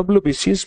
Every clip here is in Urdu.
WBCs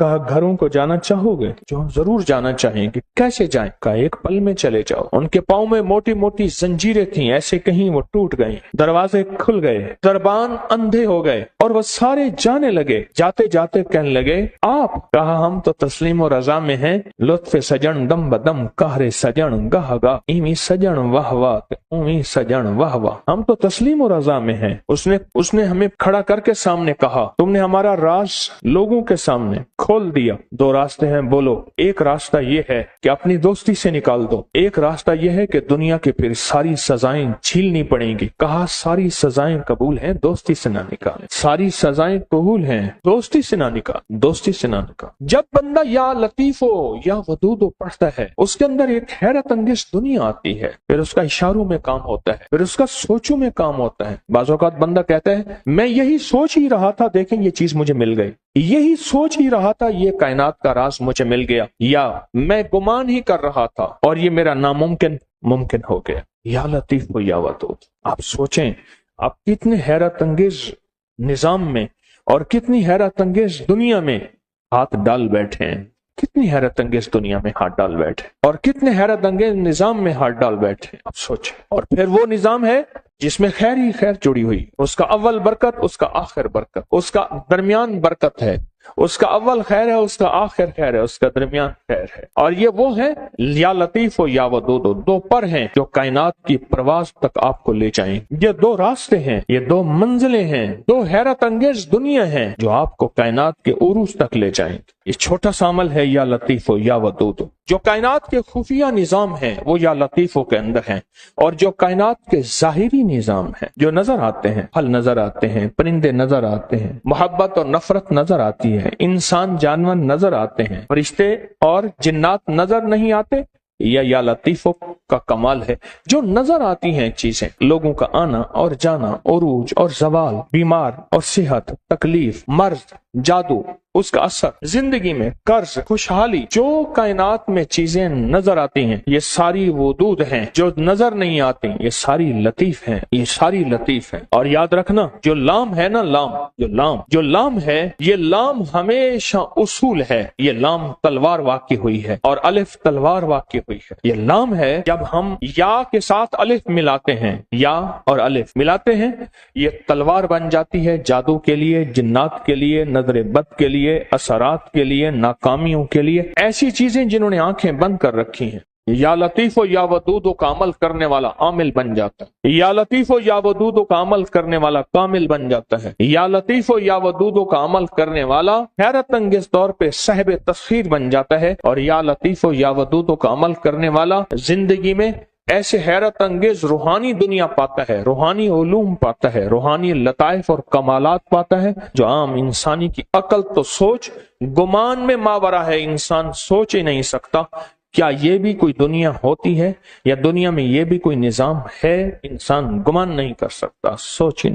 کہا گھروں کو جانا چاہو گے؟ جو ضرور جانا چاہیں گے۔ کیسے جائیں؟ کہا ایک پل میں چلے جاؤ۔ ان کے پاؤں میں موٹی موٹی زنجیریں تھیں، ایسے کہیں وہ ٹوٹ گئیں، دروازے کھل گئے، دربان اندھے ہو گئے اور وہ سارے جانے لگے۔ جاتے جاتے کہنے لگے آپ؟ کہا ہم تو تسلیم و رضا میں ہیں، لطف سجن دم بدم، قہر سجن گاہ گاہ، ایمی سجن واہ واہ، اومی سجن واہ واہ، ہم تو تسلیم و رضا میں ہیں۔ اس نے ہمیں کھڑا کر کے سامنے کہا تم نے ہمارا راز لوگوں کے سامنے کھول دیا۔ دو راستے ہیں بولو۔ ایک راستہ یہ ہے کہ اپنی دوستی سے نکال دو، ایک راستہ یہ ہے کہ دنیا کے پھر ساری سزائیں جھیلنی پڑیں گی۔ کہا ساری سزائیں قبول ہیں، دوستی سے نہ نکال۔ ساری سزائیں قبول ہیں، دوستی سے نہ نکال، دوستی سے نہ نکال۔ جب بندہ یا لطیف ہو یا ودود پڑھتا ہے، اس کے اندر ایک حیرت انگیز دنیا آتی ہے، پھر اس کا اشاروں میں کام ہوتا ہے، پھر اس کا سوچوں میں کام ہوتا ہے۔ بعض اوقات بندہ کہتا ہے میں یہی سوچ ہی رہا تھا، دیکھیں یہ چیز مجھے مل گئی، یہی سوچ ہی رہا تھا، یہ کائنات کا راز مجھے مل گیا، یا میں گمان ہی کر رہا تھا اور یہ میرا ناممکن ممکن ہو گیا۔ یا لطیف ہو یا ودود۔ آپ سوچیں آپ کتنے حیرت انگیز نظام میں اور کتنی حیرت انگیز دنیا میں ہاتھ ڈال بیٹھے ہیں، کتنی حیرت انگیز دنیا میں ہاتھ ڈال بیٹھے اور کتنے حیرت انگیز نظام میں ہاتھ ڈال بیٹھے، آپ سوچیں۔ اور پھر وہ نظام ہے جس میں خیر ہی خیر جڑی ہوئی، اس کا اول برکت، اس کا آخر برکت، اس کا درمیان برکت ہے، اس کا اول خیر ہے، اس کا آخر خیر ہے، اس کا درمیان خیر ہے۔ اور یہ وہ ہے یا لطیف ہو یا ودود، دو پر ہیں جو کائنات کی پرواز تک آپ کو لے جائیں۔ یہ دو راستے ہیں، یہ دو منزلیں ہیں، دو حیرت انگیز دنیا ہیں جو آپ کو کائنات کے عروج تک لے جائیں۔ یہ چھوٹا سا عمل ہے یا لطیف ہو یا ودود۔ جو کائنات کے خفیہ نظام ہیں وہ یا لطیف ہو کے اندر ہیں، اور جو کائنات کے ظاہری نظام ہیں جو نظر آتے ہیں، پھل نظر آتے ہیں، پرندے نظر آتے ہیں، محبت اور نفرت نظر آتی ہے، انسان جانور نظر آتے ہیں، فرشتے اور جنات نظر نہیں آتے، یا لطیفوں کا کمال ہے۔ جو نظر آتی ہیں چیزیں، لوگوں کا آنا اور جانا، عروج اور زوال، بیمار اور صحت، تکلیف، مرض، جادو، اس کا اثر، زندگی میں قرض، خوشحالی، جو کائنات میں چیزیں نظر آتی ہیں یہ ساری ودود ہیں، جو نظر نہیں آتی یہ ساری لطیف ہیں، یہ ساری لطیف ہیں۔ اور یاد رکھنا جو لام ہے نا، جو لام ہے، یہ لام ہمیشہ اصول ہے، یہ لام تلوار واقع ہوئی ہے اور الف تلوار واقع ہوئی ہے۔ یہ لام ہے، جب ہم یا کے ساتھ الف ملاتے ہیں، یا اور الف ملاتے ہیں، یہ تلوار بن جاتی ہے جادو کے لیے، جنات کے لیے، نظر بد کے لیے، اثرات کے لیے، ناکامیوں کے لیے، ایسی چیزیں جنہوں نے آنکھیں بند کر رکھی ہیں۔ یا لطیف و یا ودود کا عمل کرنے والا عامل بن جاتا ہے، یا لطیف و یا ودود کا عمل کرنے والا کامل بن جاتا ہے، یا لطیف و یا ودود کا عمل کرنے والا حیرت انگیز طور پہ صاحب تسخیر بن جاتا ہے، اور یا لطیف و یا ودود کا عمل کرنے والا زندگی میں ایسے حیرت انگیز روحانی دنیا پاتا ہے، روحانی علوم پاتا ہے، روحانی لطائف اور کمالات پاتا ہے جو عام انسانی کی عقل تو سوچ گمان میں ماورا ہے، انسان سوچ ہی نہیں سکتا۔ کیا یہ بھی کوئی دنیا ہوتی ہے، یا دنیا میں یہ بھی کوئی نظام ہے؟ انسان گمان نہیں کر سکتا، سوچ ہی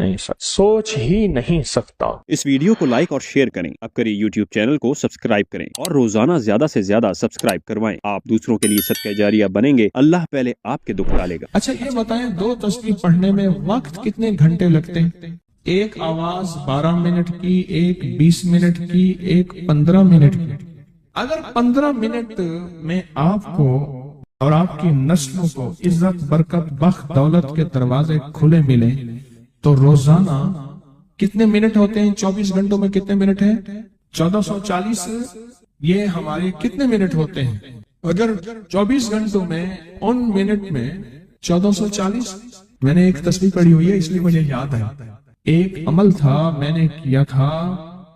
نہیں سکتا۔ اس ویڈیو کو لائک اور شیئر کریں، اب کریں یوٹیوب چینل کو سبسکرائب کریں اور روزانہ زیادہ سے زیادہ سبسکرائب کروائیں۔ آپ دوسروں کے لیے صدقہ جاریہ بنیں گے، اللہ پہلے آپ کے دکھ ڈالے گا۔ اچھا یہ بتائیں، 2 تسبیح پڑھنے میں وقت کتنے گھنٹے لگتے ہیں؟ ایک آواز 12 منٹ کی، ایک 20 منٹ کی، ایک 15 منٹ کی۔ اگر 15 منٹ میں آپ کو اور آپ کی نسلوں کو عزت، برکت، بخت، دولت کے دروازے کھلے ملیں تو روزانہ کتنے منٹ ہوتے ہیں؟ 24 گھنٹوں میں کتنے منٹ ہیں؟ 1440۔ یہ ہمارے کتنے منٹ ہوتے ہیں؟ اگر 24 گھنٹوں میں ان منٹ میں 1440، میں نے ایک تسبیح پڑھی ہوئی ہے اس لیے مجھے یاد ہے، ایک عمل تھا میں نے کیا تھا،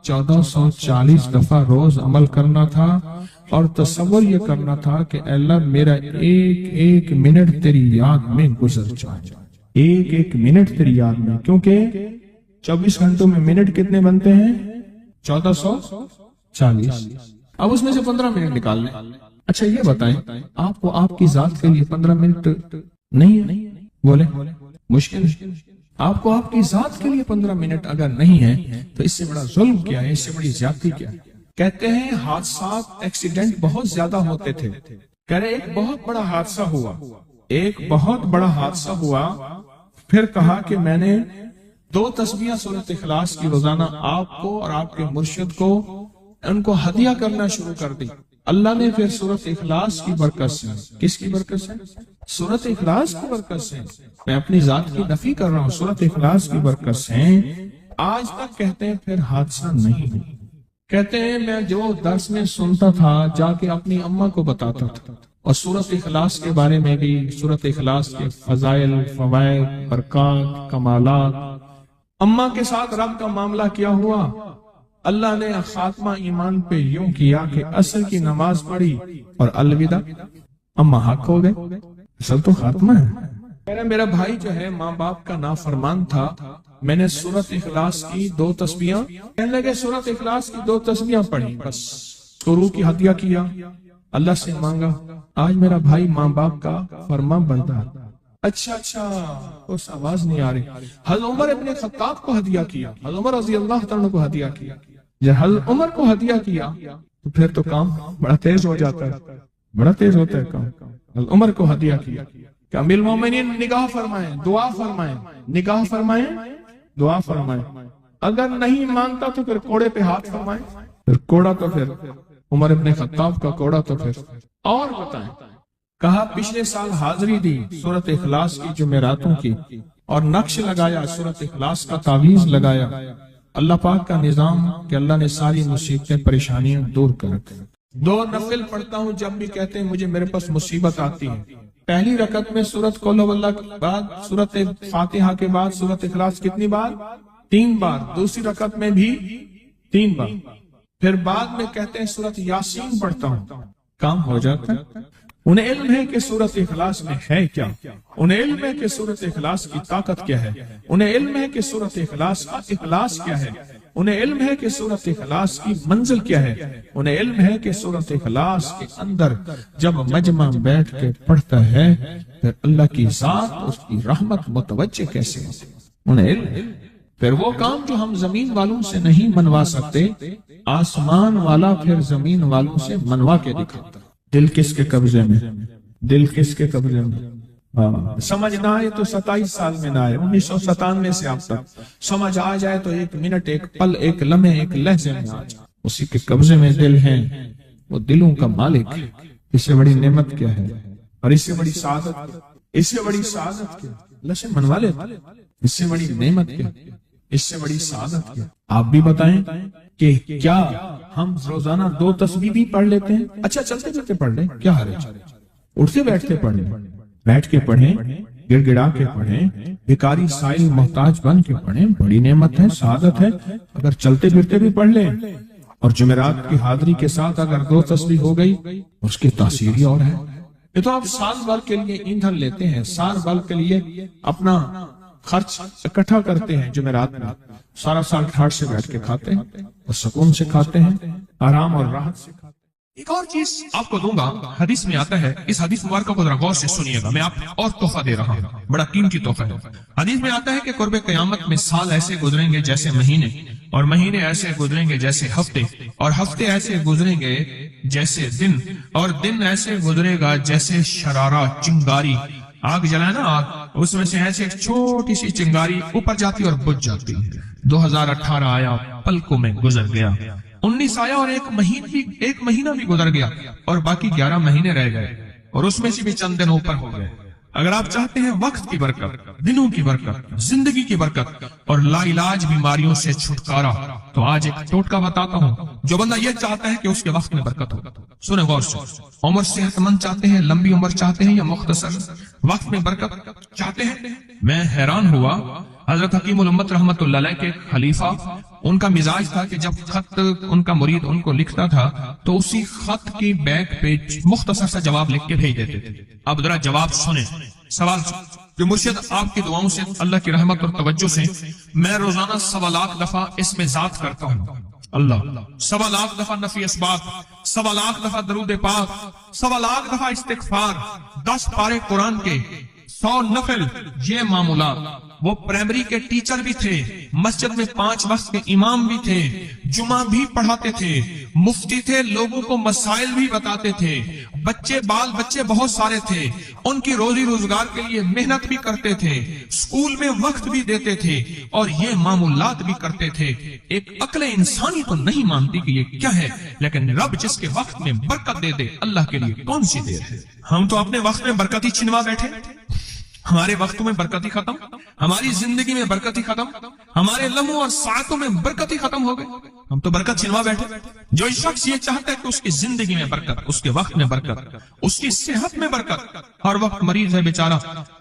1440 دفعہ روز عمل کرنا تھا، اور تصور یہ کرنا تھا کہ اللہ میرا ایک ایک منٹ تیری یاد میں گزر جائے، ایک ایک منٹ تیری یاد میں، کیونکہ 24 گھنٹوں میں منٹ کتنے بنتے ہیں؟ 1440۔ اب اس میں سے 15 منٹ نکال لیں۔ اچھا یہ بتائیں، آپ کو آپ کی ذات کے لیے 15 منٹ نہیں ہے؟ بولے مشکل ہے۔ آپ کو آپ کی ذات کے لیے 15 منٹ اگر نہیں ہے تو اس سے بڑا ظلم کیا ہے، اس سے بڑی زیادتی کیا ہے؟ کہتے ہیں حادثات، ایکسیڈنٹ بہت زیادہ ہوتے تھے، کہہ رہے ایک بہت بڑا حادثہ ہوا، ایک بہت بڑا حادثہ ہوا، پھر کہا کہ میں نے 2 تسبیحیں سورۃ اخلاص کی روزانہ آپ کو اور آپ کے مرشد کو ان کو ہدیہ کرنا شروع کر دی۔ اللہ نے پھر سورۃ اخلاص کی برکت سے، کس کی برکت سے؟ سورۃ اخلاص کی برکت سے، میں اپنی ذات کی نفی کر رہا ہوں، سورۃ اخلاص کی برکت سے آج تک کہتے ہیں پھر حادثہ نہیں ہوا۔ کہتے ہیں میں جو درس میں سنتا تھا جا کے اپنی اماں کو بتاتا تھا، اور سورۃ اخلاص کے بارے میں بھی، سورۃ اخلاص کے فضائل، فوائد، برکات، کمالات، اماں کے ساتھ رب کا معاملہ کیا ہوا۔ اللہ نے خاتمہ ایمان پہ یوں کیا کہ عصر کی نماز پڑھی اور الوداع، اماں حق ہو گئے، اصل تو خاتمہ ہے۔ میرا بھائی جو ہے ماں باپ کا نافرمان تھا، میں نے سورۃ اخلاص کی 2 تسبیحاں، کہنے لگے سورۃ اخلاص کی 2 تسبیحاں پڑھی، بس شروع کی ہدیہ کیا، اللہ سے مانگا، آج میرا بھائی ماں باپ کا فرما بردار۔ اچھا اس آواز نہیں آ رہی۔ حضرت عمر ابن خطاب کو ہدیہ کیا، حضرت عمر رضی اللہ تعالیٰ کو ہدیہ کیا۔ جب حضرت عمر کو ہدیہ کیا تو پھر تو کام بڑا تیز ہو جاتا ہے، بڑا تیز ہوتا ہے کام۔ حضرت عمر کو ہدیہ کیا کہ امیر المومنین نگاہ فرمائیں، دعا فرمائیں، نگاہ فرمائیں، دعا فرمائیں، اگر نہیں مانتا تو پھر کوڑے پہ ہاتھ فرمائیں، پھر کوڑا تو پھر عمر ابن خطاب کا کوڑا تو پھر اور بتائیں۔ کہا پچھلے سال حاضری دی سورۃ اخلاص کی جمعراتوں کی، اور نقش لگایا سورۃ اخلاص کا تعویذ لگایا۔ اللہ پاک کا نظام کہ اللہ نے ساری مصیبتیں پریشانیاں دور کر دی۔ 2 نفل پڑھتا ہوں جب بھی کہتے ہیں مجھے میرے پاس مصیبت آتی ہے۔ پہلی رکعت میں سورۃ قل ہو اللہ کے بعد، سورۃ فاتحہ کے بعد سورۃ اخلاص کتنی بار؟ 3 بار۔ دوسری رکعت میں بھی 3 بار۔ پھر بعد میں کہتے ہیں سورۃ یاسین پڑھتا ہوں، کام ہو جاتا ہے۔ انہیں علم ہے کہ سورۃ اخلاص میں ہے کیا، انہیں علم ہے کہ سورۃ اخلاص کی طاقت کیا ہے، انہیں علم ہے کہ سورۃ اخلاص کا اخلاص کیا ہے، انہیں علم ہے کہ سورۃ اخلاص کی منزل کیا ہے، انہیں علم ہے کہ سورۃ اخلاص کے اندر جب مجمع بیٹھ کے پڑھتا ہے پھر اللہ کی ذات، اس کی رحمت متوجہ کیسے ہے، انہیں علم۔ پھر وہ کام جو ہم زمین والوں سے نہیں منوا سکتے، آسمان والا پھر زمین والوں سے منوا کے دکھاتا۔ دل کس کے قبضے میں؟ دل کس کے قبضے میں؟ سمجھ نہ آئے تو 27 سال میں نہ آئے، 1997 سے اب تک سمجھ آ جائے تو 1 منٹ، 1 پل، 1 لمحے، 1 لہجے میں آ جائے۔ اسی کے قبضے میں دل ہے، وہ دلوں کا مالک ہے۔ اس سے بڑی نعمت کیا ہے، اور اس سے بڑی سعادت، اس سے بڑی سعادت کیا؟ اللہ سے منوا لیتا، اس سے بڑی نعمت کیا، اس سے بڑی سعادت کیا؟ آپ بھی بتائیں کہ کیا ہم روزانہ 2 تسبیح بھی پڑھ لیتے ہیں؟ اچھا چلتے چلتے پڑھ لیں، کیا حرج؟ اٹھتے بیٹھتے پڑھ لیں، بیٹھ کے پڑھیں، گڑ گڑا کے پڑھیں، بھکاری سائل محتاج بن کے پڑھیں، بڑی نعمت ہے، سعادت ہے۔ اگر چلتے پھرتے بھی پڑھ لیں، اور جمعرات کی حاضری کے ساتھ اگر 2 تسبیح ہو گئی، اس کی تاثیر ہی اور ہے۔ یہ تو آپ سال بھر کے لیے ایندھن لیتے ہیں، سال بھر کے لیے اپنا خرچ اکٹھا کرتے ہیں، جمعرات میں سارا سال ٹھاٹ سے بیٹھ کے کھاتے ہیں، اور سکون سے کھاتے ہیں، آرام اور راحت سے کھاتے ہیں۔ ایک اور چیز آپ کو دوں گا، حدیث میں آتا ہے، اس حدیث مبارکہ کو ذرا غور سے سنیے گا، میں آپ اور تحفہ دے رہا ہوں، بڑا قیمتی تحفہ ہے۔ حدیث میں آتا ہے کہ قرب قیامت میں سال ایسے گزریں گے جیسے مہینے، اور مہینے ایسے گزریں گے جیسے ہفتے، اور ہفتے ایسے گزریں گے جیسے دن، اور دن ایسے گزرے گا جیسے شرارہ، چنگاری، آگ جلائے نا آگ، اس میں سے ایسے ایک چھوٹی سی چنگاری اوپر جاتی اور بجھ جاتی۔ 2018 آیا، پلکوں میں گزر گیا، 19 آیا اور ایک مہینہ بھی گزر گیا، اور باقی 11 مہینے رہ گئے، اور اس میں سے بھی چند دن اوپر ہو گئے۔ اگر آپ چاہتے ہیں وقت کی برکت، دنوں کی برکت، زندگی کی برکت اور لا علاج بیماریوں سے چھٹکارا، تو آج ایک ٹوٹکا بتاتا ہوں۔ جو بندہ یہ چاہتا ہے کہ اس کے وقت میں برکت ہو، سنیں غور سے، عمر صحت مند چاہتے ہیں، لمبی عمر چاہتے ہیں، یا مختصر وقت میں برکت چاہتے ہیں؟ میں حیران ہوا، حضرت حکیم الامت رحمت اللہ علیہ کے خلیفہ، ان کا مزاج تھا کہ جب خط ان کا مرید ان کو لکھتا تھا تو اسی خط کی بیک پہ مختصر سا جواب لکھ کے بھیج دیتے تھے۔ اب ذرا جواب سنیں، سوال جو مرشد آپ کی دعاؤں سے، اللہ کی رحمت اور توجہ سے میں روزانہ 1.25 لاکھ دفعہ اس میں ذات کرتا ہوں، اللہ 1.25 لاکھ دفعہ نفی اسبات، 1.25 لاکھ دفعہ درود پاک، 1.25 لاکھ دفعہ استغفار، 10 پارے قرآن کے، 100 نفل، یہ معمولات۔ وہ پرائمری کے ٹیچر بھی تھے، مسجد میں 5 وقت کے امام بھی تھے، جمعہ بھی پڑھاتے تھے، مفتی تھے، لوگوں کو مسائل بھی بتاتے تھے، بچے بال بچے بہت سارے تھے، ان کی روزی روزگار کے لیے محنت بھی کرتے تھے، اسکول میں وقت بھی دیتے تھے اور یہ معمولات بھی کرتے تھے۔ ایک عقل انسانی تو نہیں مانتی کہ یہ کیا ہے، لیکن رب جس کے وقت میں برکت دے دے، اللہ کے لیے کون سی دیر ہے۔ ہم تو اپنے وقت میں برکت ہی چھنوا بیٹھے، ہمارے وقتوں میں برکت ہی ختم، ہماری زندگی میں برکت ہی ختم، ہمارے لمحوں اور ساعتوں میں برکت ہی ختم ہو گئے، ہم تو برکت چھنوا بیٹھے۔ جو شخص یہ چاہتا ہے کہ اس کی زندگی میں برکت، اس کے وقت میں برکت، اس کی صحت میں برکت، ہر وقت مریض ہے بیچارہ،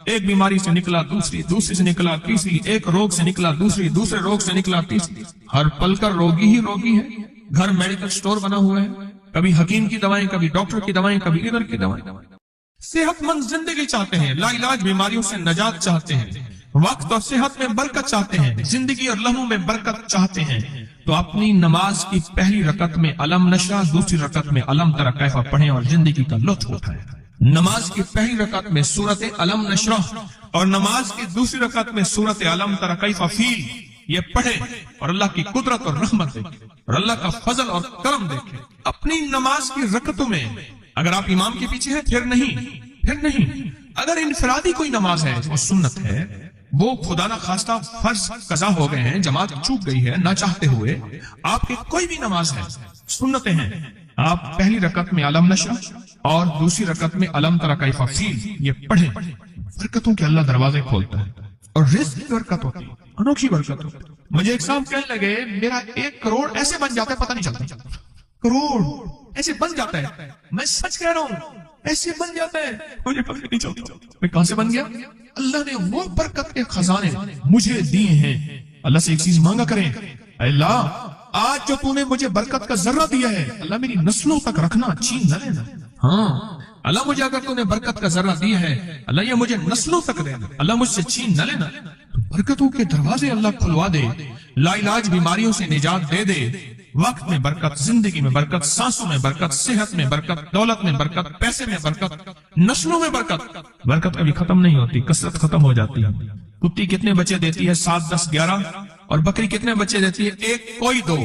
ایک بیماری سے نکلا دوسری، دوسری سے نکلا تیسری، ایک روگ سے نکلا دوسری، دوسرے روگ سے نکلا تیسری، ہر پل کا روگی ہی روگی ہے۔ گھر میڈیکل سٹور بنا ہوا ہے، کبھی حکیم کی دوائیں، کبھی ڈاکٹر کی دوائیں، کبھی ادھر کی دوائیں۔ صحت مند زندگی چاہتے ہیں، لا علاج بیماریوں سے نجات چاہتے ہیں، وقت اور صحت میں برکت چاہتے ہیں، زندگی اور لمحوں میں برکت چاہتے ہیں، تو اپنی نماز کی پہلی رکعت میں علم نشرح، دوسری رکعت میں علم تری کیف پڑھیں اور زندگی کا لطف اٹھائیں۔ نماز کی پہلی رکعت میں سورت علم نشرح اور نماز کی دوسری رکعت میں سورت علم تری کیف فیل یہ پڑھیں اور اللہ کی قدرت اور رحمت دیکھیں اور اللہ کا فضل اور کرم دیکھیں۔ اپنی نماز کی رکعتوں میں اگر آپ امام کے پیچھے ہیں پھر نہیں، اگر انفرادی کوئی نماز ہے وہ سنت ہے، وہ خدا نہ خواستہ فرض قضا ہو گئے ہیں، جماعت چوک گئی ہے نہ چاہتے ہوئے، آپ کی کوئی بھی نماز ہے، سنتیں ہیں، آپ پہلی رکعت میں علم نشرح اور دوسری رکعت میں علم تری کیف فیل یہ پڑھیں، برکتوں کے اللہ دروازے کھولتا ہے اور رزق کی برکت ہوتی ہے، انوکھی برکت ہوتی ہے۔ مجھے ایک صاحب کہنے لگے میرا 1 کروڑ ایسے بن جاتا ہے پتہ نہیں چلتا، کروڑ ایسے بن جاتا ہے، میں سچ کہہ رہا ہوں ایسے بن جاتا ہے، مجھے پتہ نہیں چلتا میں کہاں سے بن گیا۔ اللہ نے وہ برکت کے خزانے مجھے دیے ہیں۔ اللہ سے ایک چیز مانگا کریں، اے اللہ آج جو تو نے مجھے برکت کا ذرہ دیا ہے اللہ میری نسلوں تک رکھنا، چھین نہ لینا۔ ہاں اللہ مجھے اگر تو نے برکت کا ذرہ دیا ہے اللہ یہ مجھے نسلوں تک دینا، اللہ مجھ سے چھین نہ لینا۔ برکتوں کے دروازے اللہ کھلوا دے، لا علاج بیماریوں سے نجات دے دے، وقت میں برکت، زندگی میں برکت، سانسوں میں برکت، صحت میں برکت، دولت میں برکت، پیسے میں برکت، نسلوں میں برکت۔ برکت کبھی ختم نہیں ہوتی، کثرت ختم ہو جاتی ہے۔ کتی کتنے بچے دیتی ہے؟ 7 10 11، اور بکری کتنے بچے دیتی ہے؟ 1 کوئی 2۔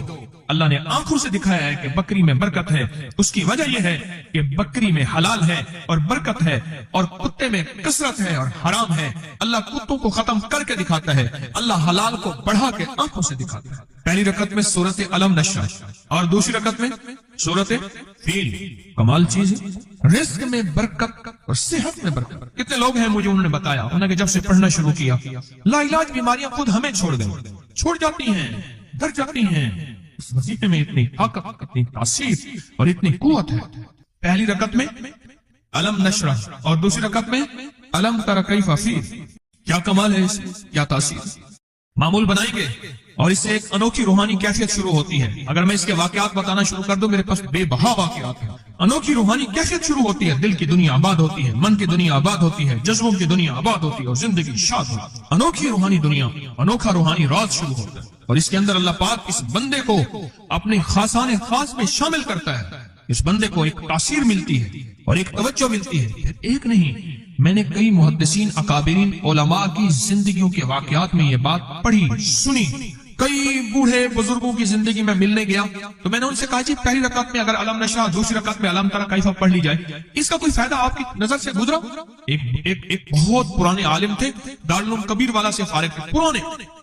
اللہ نے آنکھوں سے دکھایا ہے کہ بکری میں برکت ہے، اس کی وجہ یہ ہے کہ بکری میں حلال ہے اور برکت ہے، اور کتے میں کثرت ہے اور حرام ہے۔ اللہ کتوں کو ختم کر کے دکھاتا ہے، اللہ حلال کو بڑھا کے آنکھوں سے دکھاتا ہے۔ پہلی رکعت میں سورت علم نشرح اور دوسری رکعت میں سورت فیل، کمال چیز ہے۔ رزق میں برکت اور صحت میں برکت۔ کتنے لوگ ہیں مجھے انہوں نے بتایا، انہوں نے کہ جب سے پڑھنا شروع کیا لا علاج بیماریاں خود ہمیں چھوڑ گئی، چھوڑ جاتی ہیں، ڈر جاتی ہیں۔ اس وظیفے میں اتنی طاقت، اتنی تاثیر اور اتنی قوت ہے۔ پہلی رکعت میں علم نشرح اور دوسری رکعت میں علم تری کیف فیل، کیا کمال ہے، اس کیا تاثیر۔ معمول بنائیں گے اور اس سے ایک انوکھی روحانی کیفیت شروع ہوتی ہے۔ اگر میں اس کے واقعات بتانا شروع کر دوں میرے پاس بے بہا واقعات ہیں۔ انوکھی روحانی کیفیت شروع ہوتی ہے، دل کی دنیا آباد ہوتی ہے، من کی دنیا آباد ہوتی ہے، جذبوں کی دنیا آباد ہوتی ہے اور زندگی شاد ہوتی ہے۔ انوکھی روحانی دنیا، انوکھا روحانی راز شروع ہوتا ہے، اور اس کے اندر اللہ پاک اس بندے کو اپنے خاصان خاص میں شامل کرتا ہے۔ اس بندے کو ایک تاثیر ملتی ہے اور ایک توجہ ملتی ہے۔ پھر ایک نہیں، میں نے کئی محدثین، اکابرین، علماء کی زندگیوں کے واقعات میں یہ بات پڑھی، سنی۔ کئی بوڑھے بزرگوں کی زندگی میں ملنے گیا تو میں نے ان سے کہا جی پہلی رکعت میں اگر علم نشرح، دوسری رکعت میں علم تری کیف پڑھ لی جائے، اس کا کوئی فائدہ آپ کی نظر سے گزرا؟ ایک بہت پرانے عالم تھے، دارالعلوم کبیر والا سے فارغ تھے، پرانے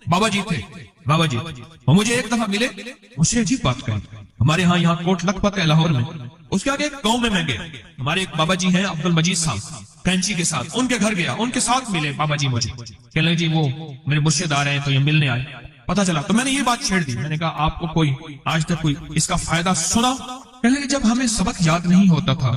بابا جی تھے، بابا جی۔ وہ مجھے ایک دفعہ ملے، مجھ سے عجیب بات کہی۔ ہمارے ہاں یہاں کوٹ لکھپت ہے لاہور میں، اس کے آگے ایک گاؤں میں گیا، ہمارے ایک بابا جی ہیں عبد المجید صاحب کینچی کے ساتھ، ان کے گھر گیا، ان کے ساتھ ملے بابا جی مجھے، کہنے لگے جی وہ میرے مرشد آ رہے ہیں تو یہ ملنے آئے۔ پتا چلا تو میں نے یہ بات چھیڑ دی، میں نے کہا آپ کو کوئی آج تک کوئی اس کا فائدہ سنا؟ کہنے لگے جب ہمیں سبق یاد نہیں ہوتا تھا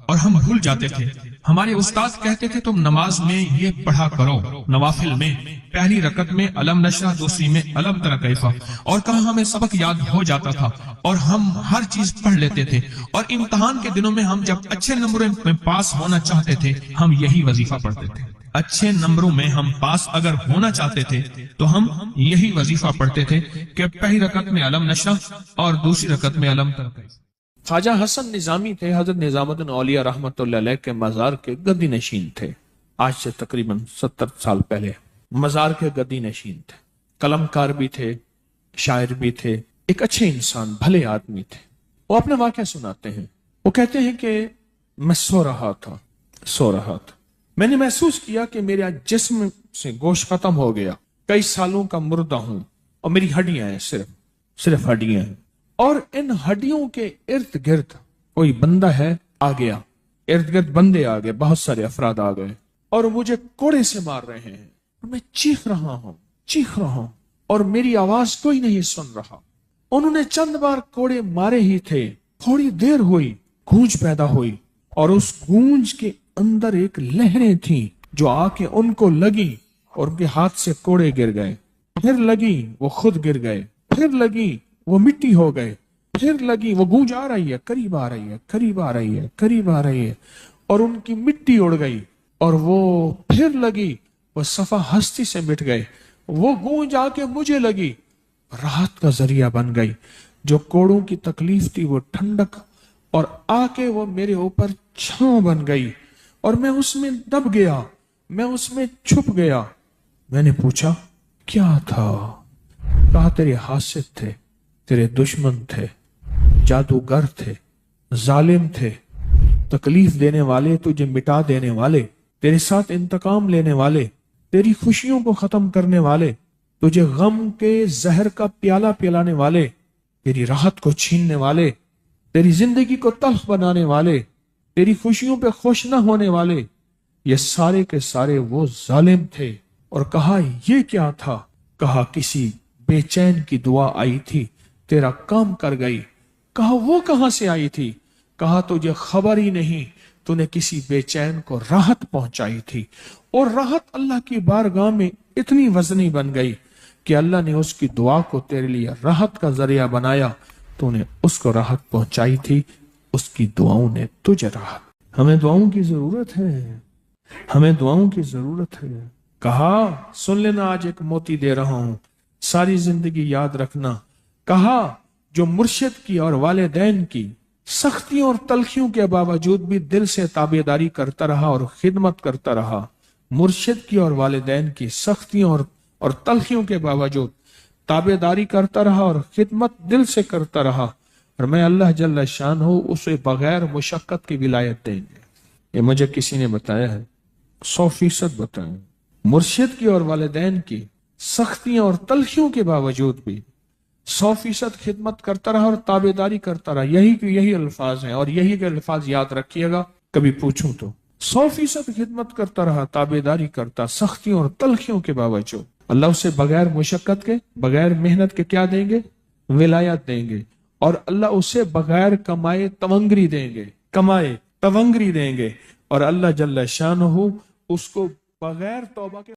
اور ہم بھول جاتے تھے، ہمارے استاد کہتے تھے تم نماز میں یہ پڑھا کرو، نوافل میں پہلی رکعت میں علم نشرح، دوسری میں علم تری کیف، اور کہا ہمیں سبق یاد ہو جاتا تھا اور ہم ہر چیز پڑھ لیتے تھے، اور امتحان کے دنوں میں ہم جب اچھے نمبروں میں پاس ہونا چاہتے تھے ہم یہی وظیفہ پڑھتے تھے۔ اچھے نمبروں میں ہم پاس اگر ہونا چاہتے تھے تو ہم یہی وظیفہ پڑھتے تھے کہ پہلی رکعت میں علم نشرح اور دوسری رکعت میں علم تری کیف۔ خواجہ حسن نظامی تھے، حضرت نظام الدین اولیاء رحمۃ اللہ علیہ کے مزار کے گدی نشین تھے، آج سے تقریباً 70 سال پہلے مزار کے گدی نشین تھے، قلم کار بھی تھے، شاعر بھی تھے، ایک اچھے انسان، بھلے آدمی تھے۔ وہ اپنے واقعہ سناتے ہیں، وہ کہتے ہیں کہ میں سو رہا تھا. میں نے محسوس کیا کہ میرا جسم سے گوشت ختم ہو گیا. کئی سالوں کا مردہ ہوں اور میری ہڈیاں ہیں، صرف ہڈیاں ہیں. اور ان ہڈیوں کے ارد گرد کوئی بندہ ہے آ گیا، ارد گرد بندے آ گئے، بہت سارے افراد آ گئے اور مجھے کوڑے سے مار رہے ہیں. میں چیخ رہا ہوں اور میری آواز کوئی نہیں سن رہا. انہوں نے چند بار کوڑے مارے ہی تھے. تھوڑی دیر ہوئی، گونج پیدا ہوئی اور اس گونج کے اندر ایک لہریں تھیں جو آ کے ان کو لگی اور ان کے ہاتھ سے کوڑے گر گئے. پھر لگی وہ خود گر گئے. پھر لگی وہ مٹی ہو گئے. پھر لگی وہ گونج آ رہی ہے، قریب آ رہی ہے اور ان کی مٹی اڑ گئی. اور وہ پھر لگی، وہ صفحہ ہستی سے مٹ گئے. وہ گونج آ کے مجھے لگی، راحت کا ذریعہ بن گئی. جو کوڑوں کی تکلیف تھی وہ ٹھنڈک اور آ کے وہ میرے اوپر چھاؤں بن گئی اور میں اس میں دب گیا، میں اس میں چھپ گیا. میں نے پوچھا کیا تھا؟ کہا تیرے حاسد تھے، تیرے دشمن تھے، جادوگر تھے، ظالم تھے، تکلیف دینے والے، تجھے مٹا دینے والے، تیرے ساتھ انتقام لینے والے، تیری خوشیوں کو ختم کرنے والے، تجھے غم کے زہر کا پیالہ پلانے والے، تیری راحت کو چھیننے والے، تیری زندگی کو تلخ بنانے والے، تیری خوشیوں پہ خوش نہ ہونے والے، یہ سارے کے سارے وہ ظالم تھے. اور کہا یہ کیا تھا؟ کہا کسی بے چین کی دعا آئی تھی، تیرا کام کر گئی. کہا وہ کہاں سے آئی تھی؟ کہا تجھے خبر ہی نہیں، تو نے کسی بے چین کو راحت پہنچائی تھی اور راحت اللہ کی بارگاہ میں اتنی وزنی بن گئی کہ اللہ نے اس کی دعا کو تیرے لیے راحت کا ذریعہ بنایا. تو نے اس کو راحت پہنچائی تھی، اس کی دعاؤں نے تجھے راحت. ہمیں دعاؤں کی ضرورت ہے. کہا سن لینا، آج ایک موتی دے رہا ہوں، ساری زندگی یاد رکھنا. کہا جو مرشد کی اور والدین کی سختیوں اور تلخیوں کے باوجود بھی دل سے تابعداری کرتا رہا اور خدمت کرتا رہا، مرشد کی اور والدین کی سختیوں اور تلخیوں کے باوجود تابعداری کرتا رہا اور خدمت دل سے کرتا رہا، اور میں اللہ جل شان ہوں اسے بغیر مشقت کی ولایت دیں گے. یہ مجھے کسی نے بتایا ہے، 100% بتایا. مرشد کی اور والدین کی سختیاں اور تلخیوں کے باوجود بھی 100% خدمت کرتا رہا اور تابعداری کرتا رہا. یہی الفاظ ہیں اور یہی کے الفاظ یاد رکھیے گا کبھی پوچھوں تو. 100% خدمت کرتا رہا، تابعداری کرتا، سختیوں اور تلخیوں کے باوجود. اللہ اسے بغیر مشقت کے، بغیر محنت کے کیا دیں گے؟ ولایت دیں گے. اور اللہ اسے بغیر کمائے تونگری دیں گے. اور اللہ جل شانہ اس کو بغیر توبہ کے